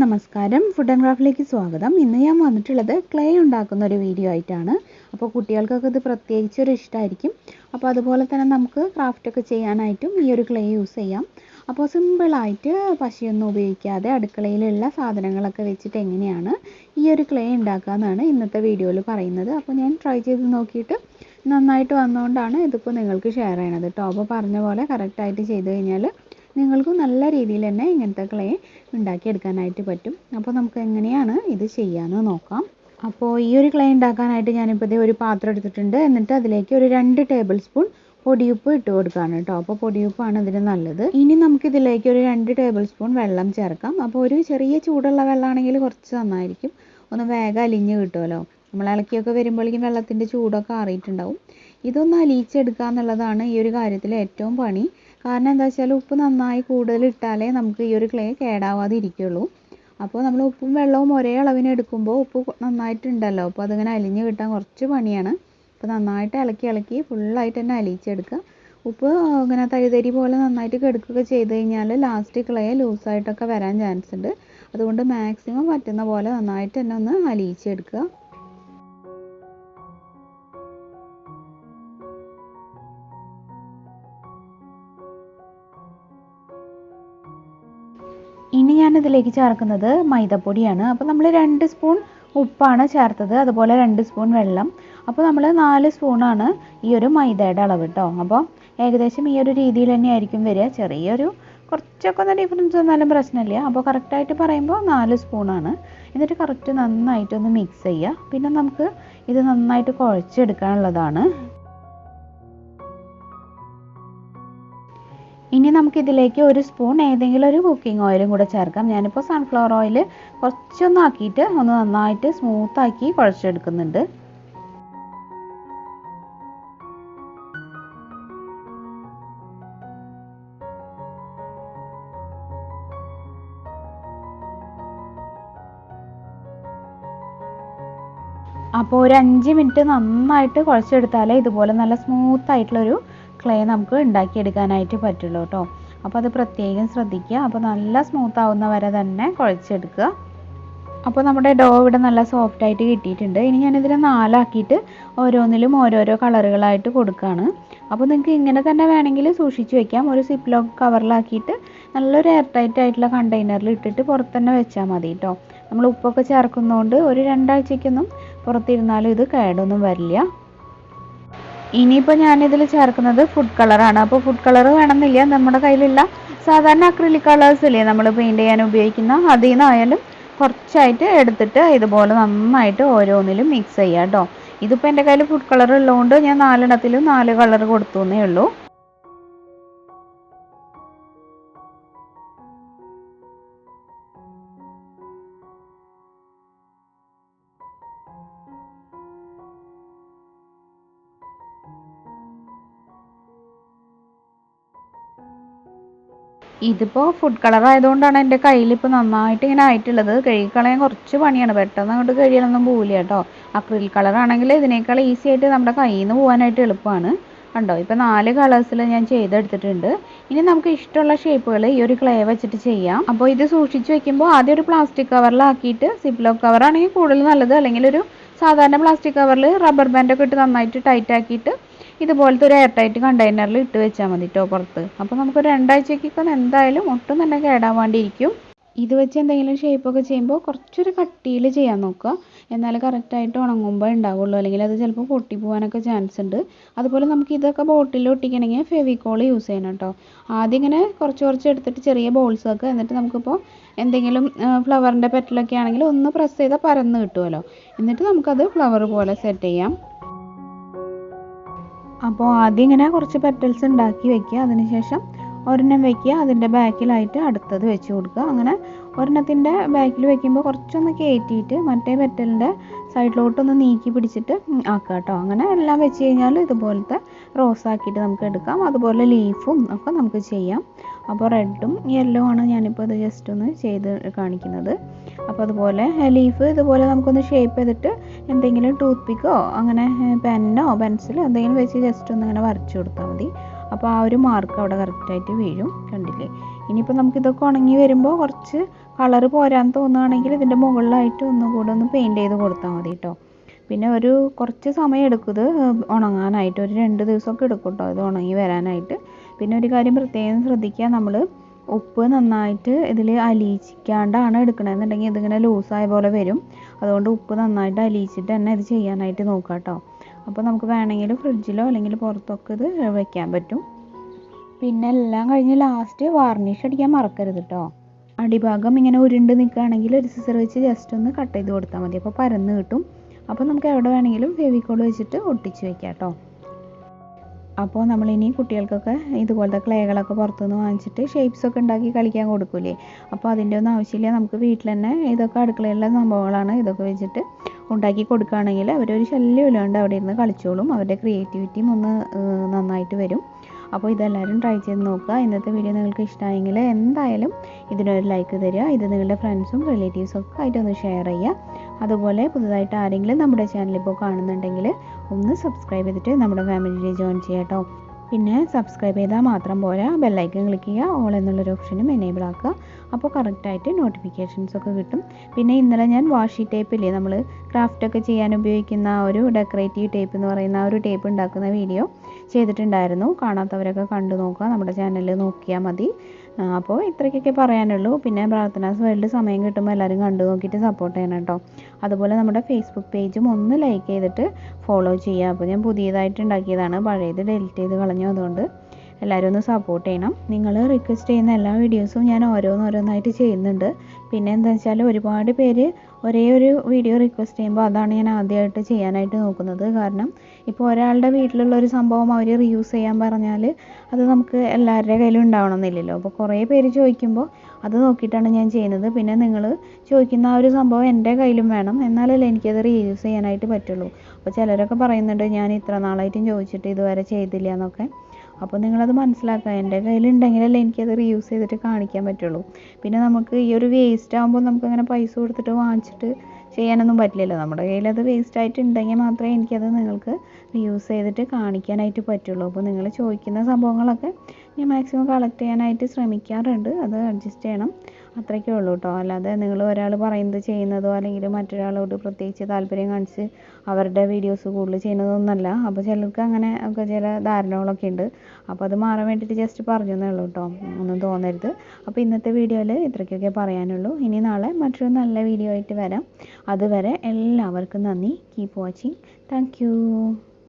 നമസ്കാരം. Food and ക്രാഫ്റ്റിലേക്ക് സ്വാഗതം. ഇന്ന് ഞാൻ വന്നിട്ടുള്ളത് ക്ലേ ഉണ്ടാക്കുന്ന ഒരു വീഡിയോ ആയിട്ടാണ്. അപ്പോൾ കുട്ടികൾക്കൊക്കെ ഇത് പ്രത്യേകിച്ച് ഒരു ഇഷ്ടമായിരിക്കും. അപ്പോൾ അതുപോലെ തന്നെ നമുക്ക് ക്രാഫ്റ്റൊക്കെ ചെയ്യാനായിട്ടും ഈ ഒരു ക്ലേ യൂസ് ചെയ്യാം. അപ്പോൾ സിമ്പിളായിട്ട് പശയൊന്നും ഉപയോഗിക്കാതെ അടുക്കളയിലുള്ള സാധനങ്ങളൊക്കെ വെച്ചിട്ട് എങ്ങനെയാണ് ഈ ഒരു ക്ലേ ഉണ്ടാക്കുക എന്നാണ് ഇന്നത്തെ വീഡിയോയിൽ പറയുന്നത്. അപ്പോൾ ഞാൻ ട്രൈ ചെയ്ത് നോക്കിയിട്ട് നന്നായിട്ട് വന്നുകൊണ്ടാണ് ഇതിപ്പോൾ നിങ്ങൾക്ക് ഷെയർ ചെയ്യണത് കേട്ടോ. അപ്പോൾ പറഞ്ഞ പോലെ കറക്റ്റായിട്ട് ചെയ്ത് കഴിഞ്ഞാൽ നിങ്ങൾക്ക് നല്ല രീതിയിൽ തന്നെ ഇങ്ങനത്തെ ക്ലേ ഉണ്ടാക്കിയെടുക്കാനായിട്ട് പറ്റും. അപ്പോൾ നമുക്ക് എങ്ങനെയാണ് ഇത് ചെയ്യാമെന്ന് നോക്കാം. അപ്പോൾ ഈ ഒരു ക്ലേ ഉണ്ടാക്കാനായിട്ട് ഞാനിപ്പോൾ ഒരു പാത്രം എടുത്തിട്ടുണ്ട്. എന്നിട്ട് അതിലേക്ക് ഒരു 2 ടേബിൾ സ്പൂൺ പൊടിയുപ്പ് ഇട്ട് കൊടുക്കുകയാണ് കേട്ടോ. അപ്പോൾ പൊടിയുപ്പാണ് ഇതിന് നല്ലത്. ഇനി നമുക്കിതിലേക്ക് ഒരു 2 ടേബിൾ സ്പൂൺ വെള്ളം ചേർക്കാം. അപ്പോൾ ഒരു ചെറിയ ചൂടുള്ള വെള്ളമാണെങ്കിൽ കുറച്ച് നന്നായിരിക്കും, ഒന്ന് വേഗം അലിഞ്ഞ് കിട്ടുമല്ലോ. നമ്മൾ ഇളക്കിയൊക്കെ വരുമ്പോഴേക്കും വെള്ളത്തിൻ്റെ ചൂടൊക്കെ ആറിയിട്ടുണ്ടാവും. ഇതൊന്ന് അലിയിച്ചെടുക്കുക എന്നുള്ളതാണ് ഈ ഒരു കാര്യത്തിൽ ഏറ്റവും പണി. കാരണം എന്താ വെച്ചാൽ ഉപ്പ് നന്നായി കൂടുതൽ ഇട്ടാലേ നമുക്ക് ഈ ഒരു ക്ലേ കേടാവാതെ ഇരിക്കുള്ളൂ. അപ്പോൾ നമ്മൾ ഉപ്പും വെള്ളവും ഒരേ അളവിന് എടുക്കുമ്പോൾ ഉപ്പ് നന്നായിട്ടുണ്ടല്ലോ, അപ്പോൾ അതിങ്ങനെ അലിഞ്ഞ് കിട്ടാൻ കുറച്ച് പണിയാണ്. അപ്പോൾ നന്നായിട്ട് ഇളക്കി ഫുള്ളായിട്ട് തന്നെ അലിയിച്ചെടുക്കുക. ഉപ്പ് ഇങ്ങനെ തരി പോലെ നന്നായിട്ട് കെടുക്കുകയൊക്കെ ചെയ്ത് കഴിഞ്ഞാൽ ലാസ്റ്റ് ക്ലേ ലൂസായിട്ടൊക്കെ വരാൻ ചാൻസ് ഉണ്ട്. അതുകൊണ്ട് മാക്സിമം പറ്റുന്ന പോലെ നന്നായിട്ട് തന്നെ ഒന്ന് അലിയിച്ചെടുക്കുക. ഇനി ഞാനിതിലേക്ക് ചേർക്കുന്നത് മൈദപ്പൊടിയാണ്. അപ്പോൾ നമ്മൾ 2 സ്പൂൺ ഉപ്പാണ് ചേർത്തത്, അതുപോലെ 2 സ്പൂൺ വെള്ളം. അപ്പോൾ നമ്മൾ 4 സ്പൂണാണ് ഈ ഒരു മൈദയുടെ അളവ് കേട്ടോ. അപ്പോൾ ഏകദേശം ഈ ഒരു രീതിയിൽ തന്നെയായിരിക്കും വരിക. ചെറിയൊരു കുറച്ചൊക്കെ ഒന്ന് ഡിഫറൻസ് വന്നാലും പ്രശ്നമില്ല. അപ്പോൾ കറക്റ്റായിട്ട് പറയുമ്പോൾ 4 സ്പൂണാണ്. എന്നിട്ട് കറക്റ്റ് നന്നായിട്ടൊന്ന് മിക്സ് ചെയ്യുക. പിന്നെ നമുക്ക് ഇത് നന്നായിട്ട് കുഴച്ചെടുക്കാനുള്ളതാണ്. ഇനി നമുക്കിതിലേക്ക് 1 സ്പൂൺ ഏതെങ്കിലും ഒരു കുക്കിംഗ് ഓയിലും കൂടെ ചേർക്കാം. ഞാനിപ്പോൾ സൺഫ്ലവർ ഓയിൽ കുറച്ചൊന്നാക്കിയിട്ട് ഒന്ന് നന്നായിട്ട് സ്മൂത്താക്കി കുഴച്ചെടുക്കുന്നുണ്ട്. അപ്പോൾ ഒരു 5 മിനിറ്റ് നന്നായിട്ട് കുഴച്ചെടുത്താലേ ഇതുപോലെ നല്ല സ്മൂത്തായിട്ടുള്ളൊരു ക്ലേ നമുക്ക് ഉണ്ടാക്കിയെടുക്കാനായിട്ട് പറ്റുള്ളൂ കേട്ടോ. അപ്പോൾ അത് പ്രത്യേകം ശ്രദ്ധിക്കുക. അപ്പോൾ നല്ല സ്മൂത്ത് ആവുന്ന വരെ തന്നെ കുഴച്ചെടുക്കുക. അപ്പോൾ നമ്മുടെ ഡോ ഇവിടെ നല്ല സോഫ്റ്റായിട്ട് കിട്ടിയിട്ടുണ്ട്. ഇനി ഞാനിതിൽ 4 ആക്കിയിട്ട് ഓരോന്നിലും ഓരോരോ കളറുകളായിട്ട് കൊടുക്കുകയാണ്. അപ്പോൾ നിങ്ങൾക്ക് ഇങ്ങനെ തന്നെ വേണമെങ്കിൽ സൂക്ഷിച്ച് വെക്കാം. ഒരു സിപ്പ് ലോക്ക് കവറിലാക്കിയിട്ട് നല്ലൊരു എയർ ടൈറ്റ് ആയിട്ടുള്ള കണ്ടെയ്നറിൽ ഇട്ടിട്ട് പുറത്ത് തന്നെ വെച്ചാൽ മതി കേട്ടോ. നമ്മൾ ഉപ്പൊക്കെ ചേർക്കുന്നതുകൊണ്ട് ഒരു 2 ആഴ്ചയ്ക്കൊന്നും പുറത്തിരുന്നാലും ഇത് കേടൊന്നും വരില്ല. ഇനിയിപ്പോൾ ഞാനിതിൽ ചേർക്കുന്നത് ഫുഡ് കളറാണ്. അപ്പോൾ ഫുഡ് കളർ വേണമെന്നില്ല, നമ്മുടെ കയ്യിലുള്ള സാധാരണ അക്രിലിക് കളേഴ്സ് ഇല്ലേ നമ്മൾ പെയിൻറ്റ് ചെയ്യാൻ ഉപയോഗിക്കുന്ന, അതിൽ നിന്നായാലും കുറച്ചായിട്ട് എടുത്തിട്ട് ഇതുപോലെ നന്നായിട്ട് ഓരോന്നിലും മിക്സ് ചെയ്യുക കേട്ടോ. ഇതിപ്പോൾ എൻ്റെ കയ്യിൽ ഫുഡ് കളർ ഉള്ളതുകൊണ്ട് ഞാൻ 4 എണ്ണത്തിലും 4 കളർ കൊടുത്തു എന്നേ ഉള്ളൂ. ഇതിപ്പോൾ ഫുഡ് കളർ ആയതുകൊണ്ടാണ് എൻ്റെ കയ്യിൽ ഇപ്പോൾ നന്നായിട്ട് ഇങ്ങനെ ആയിട്ടുള്ളത്. കഴുകിക്കളയാൻ കുറച്ച് പണിയാണ്, പെട്ടെന്ന് അങ്ങോട്ട് കഴിയാനൊന്നും പോവില്ല കേട്ടോ. അക്രിലിക് കളർ ആണെങ്കിൽ ഇതിനേക്കാൾ ഈസി ആയിട്ട് നമ്മുടെ കയ്യിൽ നിന്ന് പോകാനായിട്ട് എളുപ്പമാണ്. കണ്ടോ, ഇപ്പോൾ 4 കളേഴ്സിൽ ഞാൻ ചെയ്തെടുത്തിട്ടുണ്ട്. ഇനി നമുക്ക് ഇഷ്ടമുള്ള ഷേപ്പുകൾ ഈ ഒരു ക്ലേ വെച്ചിട്ട് ചെയ്യാം. അപ്പോൾ ഇത് സൂക്ഷിച്ച് വെക്കുമ്പോൾ ആദ്യം ഒരു പ്ലാസ്റ്റിക് കവറിലാക്കിയിട്ട്, സിപ്പ് ലോക്ക് കവറാണെങ്കിൽ കൂടുതൽ നല്ലത്, അല്ലെങ്കിൽ ഒരു സാധാരണ പ്ലാസ്റ്റിക് കവറിൽ റബ്ബർ ബാൻഡൊക്കെ ഇട്ട് നന്നായിട്ട് ടൈറ്റ് ആക്കിയിട്ട് ഇതുപോലത്തെ ഒരു എയർ ടൈറ്റ് കണ്ടെയ്നറിൽ ഇട്ട് വെച്ചാൽ മതി കേട്ടോ പുറത്ത്. അപ്പോൾ നമുക്ക് 2 ആഴ്ചയ്ക്കൊക്കെ എന്തായാലും ഒട്ടും തന്നെ കേടാവാണ്ടിരിക്കും. ഇത് വെച്ച് എന്തെങ്കിലും ഷേപ്പൊക്കെ ചെയ്യുമ്പോൾ കുറച്ചൊരു കട്ടിയിൽ ചെയ്യാൻ നോക്കുക. എന്നാലും കറക്റ്റായിട്ട് ഉണങ്ങുമ്പോൾ ഉണ്ടാവുള്ളൂ, അല്ലെങ്കിൽ അത് ചിലപ്പോൾ പൊട്ടിപ്പോകാനൊക്കെ ചാൻസ് ഉണ്ട്. അതുപോലെ നമുക്ക് ഇതൊക്കെ ബോട്ടിൽ ഒട്ടിക്കണമെങ്കിൽ ഫെവിക്കോൾ യൂസ് ചെയ്യണം കേട്ടോ. ആദ്യം ഇങ്ങനെ കുറച്ച് എടുത്തിട്ട് ചെറിയ ബോൾസ് ഒക്കെ, എന്നിട്ട് നമുക്കിപ്പോൾ എന്തെങ്കിലും ഫ്ലവറിൻ്റെ പെറ്റലൊക്കെ ആണെങ്കിൽ ഒന്ന് പ്രസ് ചെയ്താൽ പരന്ന് കിട്ടുമല്ലോ. എന്നിട്ട് നമുക്കത് ഫ്ലവർ പോലെ സെറ്റ് ചെയ്യാം. അപ്പോൾ ആദ്യം ഇങ്ങനെ കുറച്ച് പെറ്റൽസ് ഉണ്ടാക്കി വെക്കുക. അതിനുശേഷം ഒരെണ്ണം വെക്കുക, അതിൻ്റെ ബാക്കിലായിട്ട് അടുത്തത് വെച്ച് കൊടുക്കുക. അങ്ങനെ ഒരെണ്ണത്തിൻ്റെ ബാക്കിൽ വെക്കുമ്പോൾ കുറച്ചൊന്ന് കയറ്റിയിട്ട് മറ്റേ പെറ്റലിൻ്റെ സൈഡിലോട്ടൊന്ന് നീക്കി പിടിച്ചിട്ട് ആക്കുക കേട്ടോ. അങ്ങനെ എല്ലാം വെച്ച് കഴിഞ്ഞാൽ ഇതുപോലത്തെ റോസാക്കിയിട്ട് നമുക്ക് എടുക്കാം. അതുപോലെ ലീഫും ഒക്കെ നമുക്ക് ചെയ്യാം. അപ്പോൾ റെഡും യെല്ലോ ആണ് ഞാനിപ്പോൾ ഇത് ജസ്റ്റ് ഒന്ന് ചെയ്ത് കാണിക്കുന്നത്. അപ്പോൾ അതുപോലെ ലീഫ് ഇതുപോലെ നമുക്കൊന്ന് ഷേപ്പ് ചെയ്തിട്ട് എന്തെങ്കിലും ടൂത്ത് പിക്കോ അങ്ങനെ പെന്നോ പെൻസിലോ എന്തെങ്കിലും വെച്ച് ജസ്റ്റ് ഒന്ന് ഇങ്ങനെ വരച്ചു കൊടുത്താൽ മതി. അപ്പോൾ ആ ഒരു മാർക്ക് അവിടെ കറക്റ്റായിട്ട് വീഴും. കണ്ടില്ലേ? ഇനിയിപ്പോൾ നമുക്കിതൊക്കെ ഉണങ്ങി വരുമ്പോൾ കുറച്ച് കളർ പോരാൻ തോന്നുകയാണെങ്കിൽ ഇതിൻ്റെ മുകളിലായിട്ട് ഒന്നുകൂടെ ഒന്ന് പെയിൻറ്റ് ചെയ്ത് കൊടുത്താൽ മതി കേട്ടോ. പിന്നെ കുറച്ച് സമയം എടുക്കും ഇത് ഉണങ്ങാനായിട്ട്, ഒരു 2 ദിവസമൊക്കെ എടുക്കും കേട്ടോ ഇത് ഉണങ്ങി വരാനായിട്ട്. പിന്നെ ഒരു കാര്യം പ്രത്യേകം ശ്രദ്ധിക്കുക, നമ്മൾ ഉപ്പ് നന്നായിട്ട് ഇതിൽ അലിയിക്കാണ്ടാണ് എടുക്കണമെന്നുണ്ടെങ്കിൽ ഇതിങ്ങനെ ലൂസായ പോലെ വരും. അതുകൊണ്ട് ഉപ്പ് നന്നായിട്ട് അലിയിച്ചിട്ട് തന്നെ ഇത് ചെയ്യാനായിട്ട് നോക്കുക കേട്ടോ. അപ്പോൾ നമുക്ക് വേണമെങ്കിൽ ഫ്രിഡ്ജിലോ അല്ലെങ്കിൽ പുറത്തൊക്കെ ഇത് വെക്കാൻ പറ്റും. പിന്നെ എല്ലാം കഴിഞ്ഞ് ലാസ്റ്റ് വാർണിഷ് അടിക്കാൻ മറക്കരുത് കേട്ടോ. അടിഭാഗം ഇങ്ങനെ ഉരുണ്ട് നിൽക്കുകയാണെങ്കിൽ ഒരു സിസർ വെച്ച് ജസ്റ്റ് ഒന്ന് കട്ട് ചെയ്ത് കൊടുത്താൽ മതി, അപ്പോൾ പരന്ന് കിട്ടും. അപ്പോൾ നമുക്ക് എവിടെ വേണമെങ്കിലും ഫെവിക്കോൾ വെച്ചിട്ട് ഒട്ടിച്ച് വെക്കാം കേട്ടോ. അപ്പോൾ നമ്മളിനി കുട്ടികൾക്കൊക്കെ ഇതുപോലത്തെ ക്ലേകളൊക്കെ പുറത്തുനിന്ന് വാങ്ങിച്ചിട്ട് ഷേപ്സൊക്കെ ഉണ്ടാക്കി കളിക്കാൻ കൊടുക്കൂലേ, അപ്പോൾ അതിൻ്റെ ഒന്നും ആവശ്യമില്ല. നമുക്ക് വീട്ടിൽ തന്നെ ഇതൊക്കെ അടുക്കളയിലുള്ള സംഭവങ്ങളാണ്. ഇതൊക്കെ വെച്ചിട്ട് ഉണ്ടാക്കി കൊടുക്കുകയാണെങ്കിൽ അവരൊരു ശല്യമില്ലാണ്ട് അവിടെ ഇരുന്ന് കളിച്ചോളും. അവരുടെ ക്രിയേറ്റിവിറ്റിയും ഒന്ന് നന്നായിട്ട് വരും. അപ്പോൾ ഇതെല്ലാവരും ട്രൈ ചെയ്ത് നോക്കുക. ഇന്നത്തെ വീഡിയോ നിങ്ങൾക്ക് ഇഷ്ടമായെങ്കിൽ എന്തായാലും ഇതിനൊരു ലൈക്ക് തരിക. ഇത് നിങ്ങളുടെ ഫ്രണ്ട്സും റിലേറ്റീവ്സും ഒക്കെ ആയിട്ടൊന്ന് ഷെയർ ചെയ്യുക. അതുപോലെ പുതുതായിട്ട് ആരെങ്കിലും നമ്മുടെ ചാനൽ ഇപ്പോൾ കാണുന്നുണ്ടെങ്കിൽ ഒന്ന് സബ്സ്ക്രൈബ് ചെയ്തിട്ട് നമ്മുടെ ഫാമിലിയിൽ ജോയിൻ ചെയ്യാം കേട്ടോ. പിന്നെ സബ്സ്ക്രൈബ് ചെയ്താൽ മാത്രം പോരാ, ബെല്ലൈക്കൺ ക്ലിക്ക് ചെയ്യുക, ഓൾ എന്നുള്ളൊരു ഓപ്ഷനും എനേബിൾ ആക്കുക. അപ്പോൾ കറക്റ്റായിട്ട് നോട്ടിഫിക്കേഷൻസൊക്കെ കിട്ടും. പിന്നെ ഇന്നലെ ഞാൻ വാഷി ടേപ്പില്ലേ, നമ്മൾ ക്രാഫ്റ്റൊക്കെ ചെയ്യാൻ ഉപയോഗിക്കുന്ന ഒരു ഡെക്കറേറ്റീവ് ടേപ്പ് എന്ന് പറയുന്ന ഒരു ടേപ്പ് ഉണ്ടാക്കുന്ന വീഡിയോ ചെയ്തിട്ടുണ്ടായിരുന്നു. കാണാത്തവരൊക്കെ കണ്ടു നോക്കുക, നമ്മുടെ ചാനലിൽ നോക്കിയാൽ മതി. അപ്പോൾ ഇത്രയ്ക്കൊക്കെ പറയാനുള്ളൂ. പിന്നെ പ്രാർത്ഥനാസ് വേൾഡ് സമയം കിട്ടുമ്പോൾ എല്ലാവരും കണ്ടു നോക്കിയിട്ട് സപ്പോർട്ട് ചെയ്യണം കേട്ടോ. അതുപോലെ നമ്മുടെ ഫേസ്ബുക്ക് പേജും ഒന്ന് ലൈക്ക് ചെയ്തിട്ട് ഫോളോ ചെയ്യുക. അപ്പോൾ ഞാൻ പുതിയതായിട്ട് ഉണ്ടാക്കിയതാണ്, പഴയത് ഡിലീറ്റ് ചെയ്ത് കളഞ്ഞു. അതുകൊണ്ട് എല്ലാവരും ഒന്ന് സപ്പോർട്ട് ചെയ്യണം. നിങ്ങൾ റിക്വസ്റ്റ് ചെയ്യുന്ന എല്ലാ വീഡിയോസും ഞാൻ ഓരോന്നായിട്ട് ചെയ്യുന്നുണ്ട്. പിന്നെ എന്താ വെച്ചാൽ ഒരുപാട് പേര് ഒരേ ഒരു വീഡിയോ റിക്വസ്റ്റ് ചെയ്യുമ്പോൾ അതാണ് ഞാൻ ആദ്യമായിട്ട് ചെയ്യാനായിട്ട് നോക്കുന്നത്. കാരണം ഇപ്പോൾ ഒരാളുടെ വീട്ടിലുള്ള ഒരു സംഭവം അവർ റീയൂസ് ചെയ്യാൻ പറഞ്ഞാൽ അത് നമുക്ക് എല്ലാവരുടെ കയ്യിലും ഉണ്ടാവണമെന്നില്ലല്ലോ. അപ്പോൾ കുറേ പേര് ചോദിക്കുമ്പോൾ അത് നോക്കിയിട്ടാണ് ഞാൻ ചെയ്യുന്നത്. പിന്നെ നിങ്ങൾ ചോദിക്കുന്ന ആ ഒരു സംഭവം എൻ്റെ കയ്യിലും വേണം, എന്നാലല്ലേ എനിക്കത് റീയൂസ് ചെയ്യാനായിട്ട് പറ്റുള്ളൂ. അപ്പോൾ ചിലരൊക്കെ പറയുന്നുണ്ട് ഞാൻ ഇത്ര നാളായിട്ടും ചോദിച്ചിട്ട് ഇതുവരെ ചെയ്തില്ല എന്നൊക്കെ. അപ്പോൾ നിങ്ങളത് മനസ്സിലാക്കുക, എൻ്റെ കയ്യിലുണ്ടെങ്കിലല്ലേ എനിക്കത് റീയൂസ് ചെയ്തിട്ട് കാണിക്കാൻ പറ്റുള്ളൂ. പിന്നെ നമുക്ക് ഈ ഒരു വേസ്റ്റ് ആകുമ്പോൾ നമുക്കങ്ങനെ പൈസ കൊടുത്തിട്ട് വാങ്ങിച്ചിട്ട് ചെയ്യാനൊന്നും പറ്റില്ലല്ലോ. നമ്മുടെ കയ്യിലത് വേസ്റ്റ് ആയിട്ട് ഉണ്ടെങ്കിൽ മാത്രമേ എനിക്കത് നിങ്ങൾക്ക് റീയൂസ് ചെയ്തിട്ട് കാണിക്കാനായിട്ട് പറ്റുള്ളൂ. അപ്പോൾ നിങ്ങൾ ചോദിക്കുന്ന സംഭവങ്ങളൊക്കെ ഞാൻ മാക്സിമം കളക്ട് ചെയ്യാനായിട്ട് ശ്രമിക്കാറുണ്ട്. അത് അഡ്ജസ്റ്റ് ചെയ്യണം, അത്രയ്ക്കേ ഉള്ളൂ കേട്ടോ. അല്ലാതെ നിങ്ങൾ ഒരാൾ പറയുന്നത് ചെയ്യുന്നതോ അല്ലെങ്കിൽ മറ്റൊരാളോട് പ്രത്യേകിച്ച് താല്പര്യം കാണിച്ച് അവരുടെ വീഡിയോസ് കൂടുതൽ ചെയ്യുന്നതൊന്നുമല്ല. അപ്പോൾ ചിലർക്ക് അങ്ങനെ ഒക്കെ ചില ധാരണകളൊക്കെ ഉണ്ട്. അപ്പോൾ അത് മാറാൻ വേണ്ടിയിട്ട് ജസ്റ്റ് പറഞ്ഞു എന്നേ ഉള്ളൂ കേട്ടോ, ഒന്നും തോന്നരുത്. അപ്പോൾ ഇന്നത്തെ വീഡിയോയിൽ ഇത്രയ്ക്കൊക്കെ പറയാനുള്ളൂ. ഇനി നാളെ മറ്റൊരു നല്ല വീഡിയോ ആയിട്ട് വരാം. അതുവരെ എല്ലാവർക്കും നന്ദി. Keep watching. Thank you.